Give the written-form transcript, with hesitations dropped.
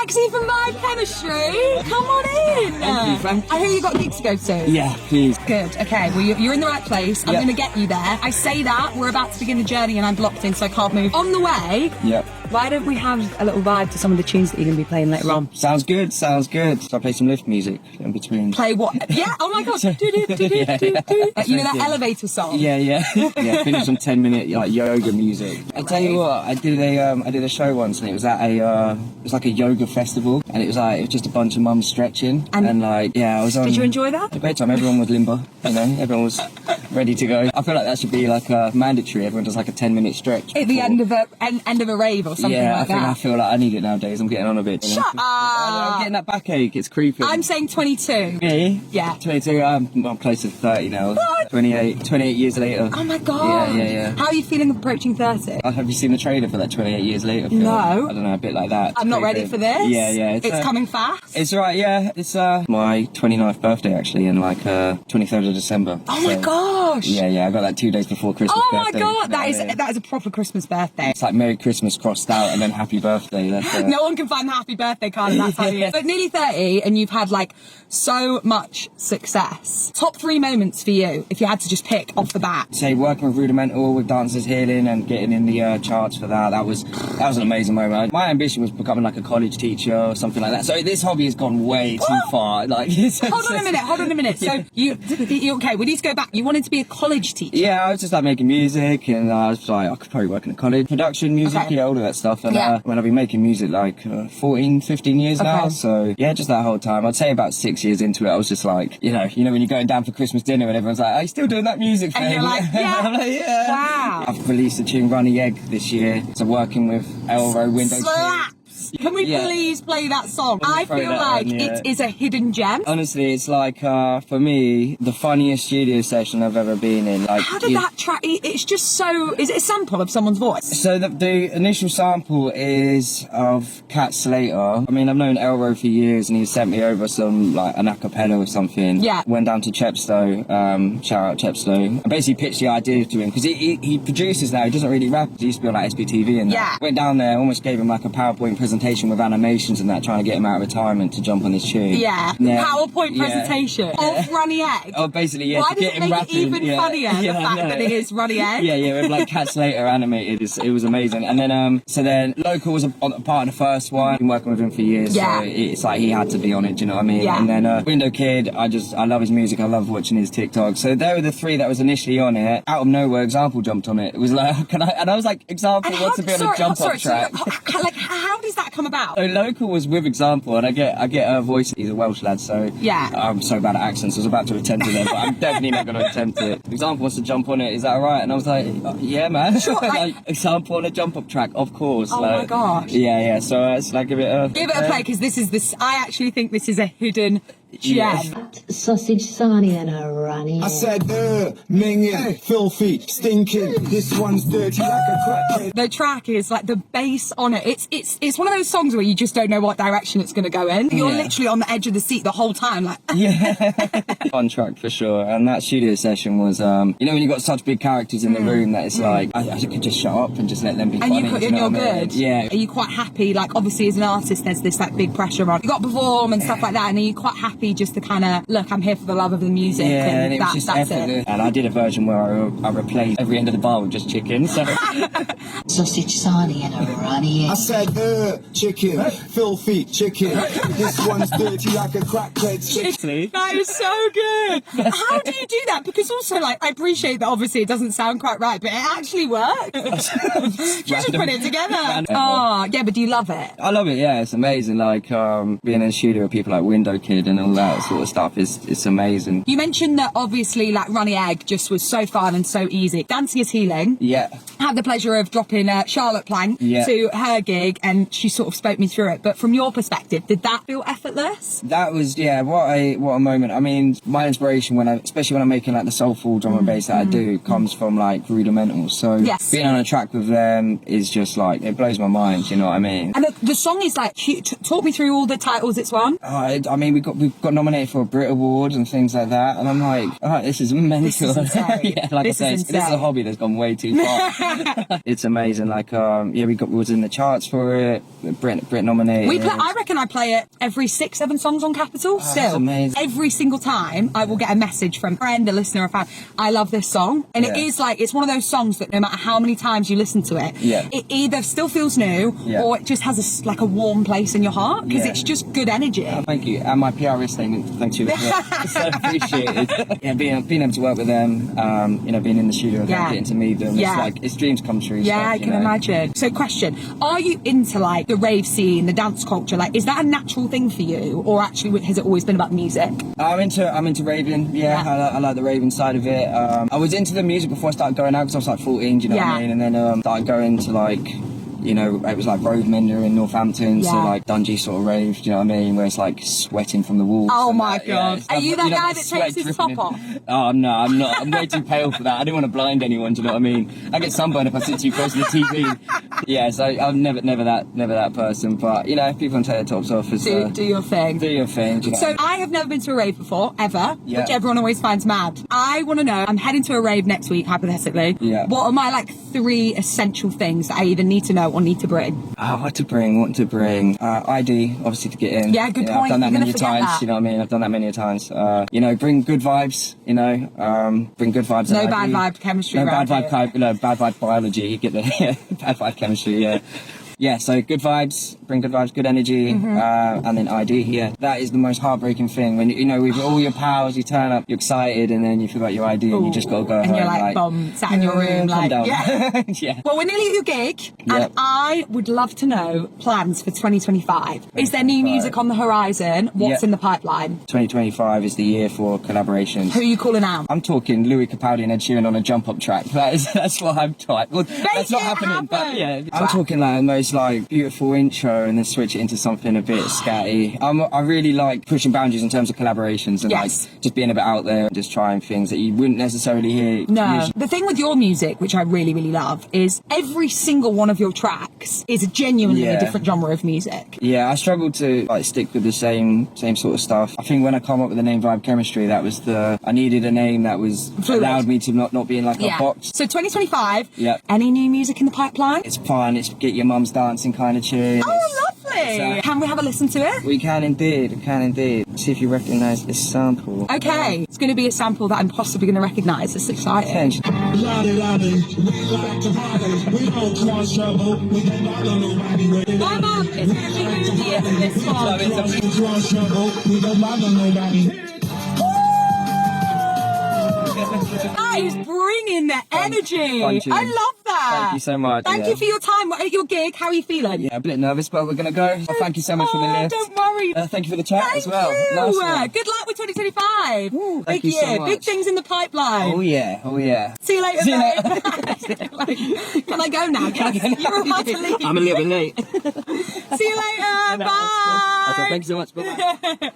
sexy for my chemistry. Come on in. Thank you. I hear you got gigs to go to. Yeah, please. Good. Okay. Well, you're in the right place. I'm Yep. going to get you there. I say that we're about to begin the journey, and I'm blocked in, so I can't move. On the way. Yep. Why don't we have a little vibe to some of the tunes that you're going to be playing later on? Sounds good. So I play some lift music in between. Play what? Yeah. Oh my God. You know that elevator song? Yeah. Finish some 10-minute like yoga music. I tell you what, I did a show once, and it was at it was like a yoga festival, and it was just a bunch of mums stretching, and I was on. Did you enjoy that? A great time. Everyone was limber, everyone was ready to go. I feel like that should be like mandatory. Everyone does like a 10-minute stretch At the end of a rave or something like that. I feel like I need it nowadays. I'm getting on a bit. Shut up! I'm getting that backache. It's creeping. I'm saying 22. Me? Yeah. 22. I'm close to 30 now. What? 28 years later. Oh my God. Yeah. How are you feeling approaching 30? Have you seen the trailer for that 28 years later film? No. I don't know, a bit like that. I'm not ready for this. Yeah. It's coming fast. It's right, yeah. It's my 29th birthday actually, in like 23rd of December. Oh my gosh. Yeah. I got that 2 days before Christmas. Oh my birthday. God. That is a proper Christmas birthday. It's like Merry Christmas crossed out and then Happy Birthday. That's, No one can find the happy birthday card in that time of year. But nearly 30, and you've had like so much success. Top 3 moments for you, if you had to just pick off the bat. Say working with Rudimental, with Dancers Healing, and getting in the charts for that. That was an amazing moment. My ambition was becoming like a college teacher or something like that. So this hobby has gone way too far. Like, hold on a minute. So you okay? We need to go back. You wanted to be a college teacher. Yeah, I was just like making music, and I was like, I could probably work in a college. Production, music, all of that stuff. And when I've been making music like 14, 15 years now. So yeah, just that whole time. I'd say about 6 years into it, I was just like, you know when you're going down for Christmas dinner and everyone's like, are you still doing that music thing? And you're like, yeah. I'm like, yeah. Wow. I've released a tune, Runny Egg, this year. So working with Elro, Window Slaps. Can we please play that song? I feel like it is a hidden gem. Honestly, it's like, for me, the funniest studio session I've ever been in. Like, how did that track, it's just so, is it a sample of someone's voice? So the initial sample is of Cat Slater. I mean, I've known Elro for years, and he sent me over some, like, an acapella or something. Yeah. Went down to Chepstow, shout out Chepstow, and basically pitched the idea to him, because he produces now, he doesn't really rap. He used to be on, like, SBTV and that. Yeah. Went down there, almost gave him, like, a PowerPoint presentation with animations and that, trying to get him out of retirement to jump on this tune. Yeah. PowerPoint presentation of Runny Egg. Oh, basically, yeah. Why to does get it him make rapping, it even funnier, the fact that it is Runny Egg? Yeah, with like Cat Slater animated. It was amazing. And then, so then Local was a part of the first one. Been working with him for years. Yeah. So it's like he had to be on it, do you know what I mean? Yeah. And then Window Kid, I love his music. I love watching his TikTok. So they were the 3 that was initially on it. Out of nowhere, Example jumped on it. It was like, and I was like, Example wants to be on a jump up track. So, like, how does that come about? So Local was with Example, and I get her voice. He's a Welsh lad, so yeah. I'm so bad at accents. I was about to attempt it, but I'm definitely not going to attempt it. Example wants to jump on it. Is that right? And I was like, yeah, man. Sure, like, Example on a jump up track, of course. Oh my gosh. Yeah. So it's like give it a play, because this is this. I actually think this is a hidden gem. Sausage sarnie and a runny. I said, minging, filthy, stinking. This one's dirty like a crackhead. The track is like the bass on it. It's one of those songs where you just don't know what direction it's going to go in. You're literally on the edge of the seat the whole time, like. Yeah. Fun track for sure. And that studio session was, when you got such big characters in the room that it's like I could just shut up and just let them be funny. And you're good. Yeah. Are you quite happy? Like, obviously, as an artist, there's this like big pressure on. You got to perform and stuff like that, and are you quite happy just to kind of look, I'm here for the love of the music? Yeah, and it was that's just effortless. it. And I did a version where I replaced every end of the bar with just chicken. So Sausage sarnie and a runny. I said, chicken, filthy chicken. This one's dirty like a crackhead. That is so good. How do you do that? Because also, like, I appreciate that obviously it doesn't sound quite right, but it actually works. You just put it together. Oh, yeah, but do you love it? I love it, yeah, it's amazing. Like, being in a studio with people like Window Kid and all that sort of stuff it's amazing. You mentioned that obviously, like, Runny Egg just was so fun and so easy. Dancing is Healing. Yeah. Had the pleasure of dropping Charlotte Plank to her gig, and she sort of spoke me through it. But from your perspective, did that feel effortless? That was, what a moment. I mean, my inspiration especially when I'm making like the soulful drum and bass that I do, comes from like Rudimental. So being on a track with them is just like, it blows my mind, you know what I mean? And the song is like, talk me through all the titles it's won. I mean, we've got nominated for a Brit Award and things like that, and I'm like, oh, this is mental. This is insane. Yeah, like This I is said, this is a insane. hobby that's gone way too far. It's amazing. Like, yeah, we was in the charts for it. Brit nominated. I reckon I play it every 6-7 songs on Capital. Still, that's amazing. every single time I will get a message from a friend, a listener, a fan. I love this song, and it Yeah. is like it's one of those songs that no matter how many times you listen to it, Yeah. it either still feels new Yeah. or it just has like a warm place in your heart because Yeah. it's just good energy. Oh, thank you. And my PR is saying thank you as well. So appreciated. Yeah, being able to work with them, you know, being in the studio with them, Yeah. getting to meet them, Yeah. it's like, it's dreams come true. Yeah, stuff, I you can know? imagine. So question, are you into like the rave scene, the dance culture? Like, is that a natural thing for you or actually has it always been about the music? I'm into raving, yeah. Yeah. I like the raving side of it. I was into the music before I started going out because I was like 14, do you know what Yeah. I mean? And then started going to like, you know, it was like Rovemender in Northampton, so Yeah. like Dungey sort of rave, do you know what I mean? Where it's like sweating from the walls. Oh and my that, God. it's Are like, you that know, guy the that sweat takes his dripping top in. off? Oh no, I'm not. I'm way too pale for that. I didn't want to blind anyone, do you know what I mean? I get sunburned if I sit too close to the TV. Yeah, so I'm never that person. But you know, if people can take their tops off, it's, Do your thing. do your thing. Do you know So what I mean? I have never been to a rave before, ever, Yeah. which everyone always finds mad. I want to know, I'm heading to a rave next week, hypothetically. Yeah. What are my like 3 essential things that I either need to know or need to bring? What to bring? ID, obviously, to get in. Yeah, good point. I've done that You're many gonna forget times. that. You know what I mean? I've done that many times. You know, bring good vibes. You know, bring good vibes. No and bad ID. vibe chemistry No around bad here. vibe. No bad vibe biology. You get the bad vibe chemistry. Yeah. Yeah, so good vibes, bring good vibes, good energy, Mm-hmm. and then ID. Yeah, that is the most heartbreaking thing when you know with all your pals, you turn up, you're excited, and then you forgot your ID, and you just gotta go And home. you're like, bum, sat in your room, calm like, down. yeah. Yeah. Well, we're nearly at your gig, Yep. and I would love to know plans for 2025. Is there new music on the horizon? What's Yep. in the pipeline? 2025 is the year for collaborations. Who are you calling out? I'm talking Louis Capaldi and Ed Sheeran on a jump up track. That's what I'm type. Well, that's not it happening. But happen. yeah, I'm talking like the most like beautiful intro and then switch it into something a bit scatty. I really like pushing boundaries in terms of collaborations and Yes. like just being a bit out there and just trying things that you wouldn't necessarily hear. No. usually. The thing with your music, which I really, really love, is every single one of your tracks is genuinely a Yeah. different genre of music. Yeah, I struggled to like stick with the same sort of stuff. I think when I come up with the name Vibe Chemistry, that was I needed a name that was Fluid. allowed me to not be in like a box. So 2025, Yep. any new music in the pipeline? It's fun. It's get your mum's dancing kind of tune. Oh, lovely. So- Can we have a listen to it? We can indeed. See if you recognise this sample. Okay. It's going to be a sample that I'm possibly going to recognise. It's exciting. Attention. Lottie, lottie, we like to party. We don't cause trouble. We don't bother nobody with it. My mum is going to be moody into this one. We don't cause trouble. We don't bother nobody. That is bringing the energy. fun tune. I love that. Thank you so much, Thank yeah. you for your time. At your gig, how are you feeling? Yeah, a bit nervous, but we're gonna go. Thank you so much for the lift. Don't worry. Thank you for the chat Thank as well. you. Nice one. Good luck with 2025. Ooh, Big thank you so year. much. Big things in the pipeline. Oh yeah. Oh yeah. See you later, See you mate. Like, can I go now? You're about to leave. I'm a little bit late. See you later. Bye. Thank you so much. Bye.